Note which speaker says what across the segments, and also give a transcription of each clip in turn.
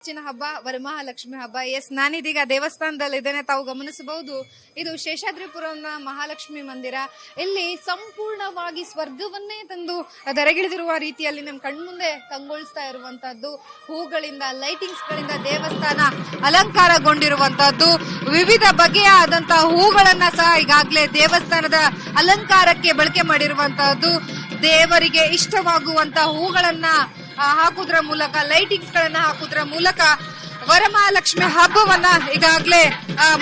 Speaker 1: ಹೆಚ್ಚಿನ ಹಬ್ಬ ವರಮಹಾಲಕ್ಷ್ಮಿ ಹಬ್ಬ. ನಾನಿದೀಗ ದೇವಸ್ಥಾನದಲ್ಲಿ ಇದ್ದೇನೆ. ತಾವು ಗಮನಿಸಬಹುದು, ಇದು ಶೇಷಾದ್ರಿಪುರಂನ ಮಹಾಲಕ್ಷ್ಮಿ ಮಂದಿರ. ಇಲ್ಲಿ ಸಂಪೂರ್ಣವಾಗಿ ಸ್ವರ್ಗವನ್ನೇ ತಂದು ದರೆಗಿಳಿದಿರುವ ರೀತಿಯಲ್ಲಿ ನಮ್ಮ ಕಣ್ಮುಂದೆ ಕಂಗೊಳಿಸ್ತಾ ಇರುವಂತಹದ್ದು. ಹೂಗಳಿಂದ, ಲೈಟಿಂಗ್ಸ್ ಗಳಿಂದ ದೇವಸ್ಥಾನ ಅಲಂಕಾರಗೊಂಡಿರುವಂತಹದ್ದು. ವಿವಿಧ ಬಗೆಯ ಆದಂತಹ ಹೂಗಳನ್ನ ಸಹ ಈಗಾಗಲೇ ದೇವಸ್ಥಾನದ ಅಲಂಕಾರಕ್ಕೆ ಬಳಕೆ ಮಾಡಿರುವಂತಹದ್ದು. ದೇವರಿಗೆ ಇಷ್ಟವಾಗುವಂತಹ ಹೂಗಳನ್ನ ಹಾಕುವುದರ ಮೂಲಕ, ಲೈಟಿಂಗ್ಸ್ ಗಳನ್ನ ಹಾಕುವುದರ ಮೂಲಕ ವರಮಹಾಲಕ್ಷ್ಮಿ ಹಬ್ಬವನ್ನ ಈಗಾಗಲೇ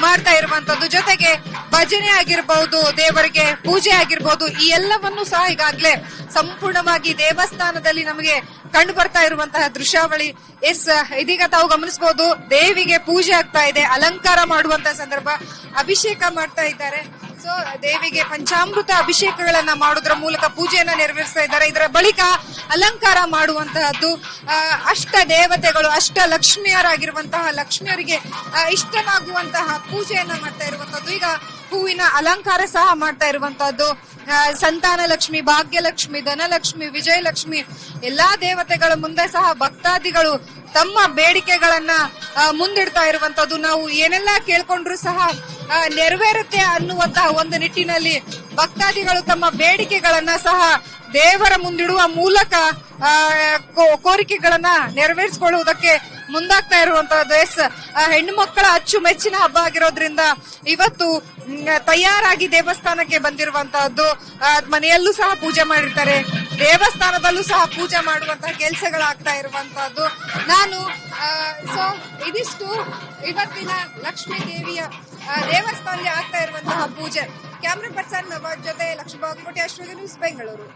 Speaker 1: ಮಾಡ್ತಾ ಇರುವಂತದ್ದು. ಜೊತೆಗೆ ಭಜನೆ ಆಗಿರ್ಬಹುದು, ದೇವರಿಗೆ ಪೂಜೆ ಆಗಿರ್ಬಹುದು, ಈ ಎಲ್ಲವನ್ನು ಸಹ ಈಗಾಗಲೇ ಸಂಪೂರ್ಣವಾಗಿ ದೇವಸ್ಥಾನದಲ್ಲಿ ನಮಗೆ ಕಂಡು ಬರ್ತಾ ಇರುವಂತಹ ದೃಶ್ಯಾವಳಿ. ಇದೀಗ ತಾವು ಗಮನಿಸಬಹುದು, ದೇವಿಗೆ ಪೂಜೆ ಆಗ್ತಾ ಇದೆ, ಅಲಂಕಾರ ಮಾಡುವಂತಹ ಸಂದರ್ಭ, ಅಭಿಷೇಕ ಮಾಡ್ತಾ ಇದ್ದಾರೆ. ಸೊ ದೇವಿಗೆ ಪಂಚಾಮೃತ ಅಭಿಷೇಕಗಳನ್ನ ಮಾಡೋದ್ರ ಮೂಲಕ ಪೂಜೆಯನ್ನ ನೆರವೇರಿಸ್ತಾ ಇದ್ದಾರೆ. ಇದರ ಬಳಿಕ ಅಲಂಕಾರ ಮಾಡುವಂತಹದ್ದು. ಅಷ್ಟ ದೇವತೆಗಳು, ಅಷ್ಟ ಲಕ್ಷ್ಮಿಯರಾಗಿರುವಂತಹ ಲಕ್ಷ್ಮಿಯರಿಗೆ ಇಷ್ಟವಾಗುವಂತಹ ಪೂಜೆಯನ್ನ ಮಾಡ್ತಾ ಇರುವಂತದ್ದು. ಈಗ ಹೂವಿನ ಅಲಂಕಾರ ಸಹ ಮಾಡ್ತಾ ಇರುವಂತಹದ್ದು. ಸಂತಾನ ಲಕ್ಷ್ಮಿ, ಭಾಗ್ಯಲಕ್ಷ್ಮಿ, ಧನಲಕ್ಷ್ಮಿ, ವಿಜಯಲಕ್ಷ್ಮಿ ಎಲ್ಲಾ ದೇವತೆಗಳ ಮುಂದೆ ಸಹ ಭಕ್ತಾದಿಗಳು ತಮ್ಮ ಬೇಡಿಕೆಗಳನ್ನ ಮುಂದಿಡ್ತಾ ಇರುವಂತದ್ದು. ನಾವು ಏನೆಲ್ಲ ಕೇಳ್ಕೊಂಡ್ರು ಸಹ ನೆರವೇರುತ್ತೆ ಅನ್ನುವಂತಹ ಒಂದು ನಿಟ್ಟಿನಲ್ಲಿ ಭಕ್ತಾದಿಗಳು ತಮ್ಮ ಬೇಡಿಕೆಗಳನ್ನ ಸಹ ದೇವರ ಮುಂದಿಡುವ ಮೂಲಕ ಕೋರಿಕೆಗಳನ್ನ ನೆರವೇರಿಸಿಕೊಳ್ಳುವುದಕ್ಕೆ ಮುಂದಾಗ್ತಾ ಇರುವಂತಹದ್ದು. ಹೆಣ್ಣು ಮಕ್ಕಳ ಅಚ್ಚುಮೆಚ್ಚಿನ ಹಬ್ಬ ಆಗಿರೋದ್ರಿಂದ ಇವತ್ತು ತಯಾರಾಗಿ ದೇವಸ್ಥಾನಕ್ಕೆ ಬಂದಿರುವಂತಹದ್ದು. ಮನೆಯಲ್ಲೂ ಸಹ ಪೂಜೆ ಮಾಡಿರ್ತಾರೆ, ದೇವಸ್ಥಾನದಲ್ಲೂ ಸಹ ಪೂಜೆ ಮಾಡುವಂತಹ ಕೆಲಸಗಳಾಗ್ತಾ ಇರುವಂತಹದ್ದು. ಸೊ ಇದಿಷ್ಟು ಇವತ್ತಿನ ಲಕ್ಷ್ಮೀ ದೇವಿಯ ದೇವಸ್ಥಾನದಲ್ಲಿ ಆಗ್ತಾ ಇರುವಂತಹ ಪೂಜೆ. ಕ್ಯಾಮ್ರಾ ಪರ್ಸನ್ ಜೊತೆ ಲಕ್ಷ್ಮೀ ಬಾಗ್ಕೋಟೆ, ಅಶ್ವತಿ ನ್ಯೂಸ್, ಬೆಂಗಳೂರು.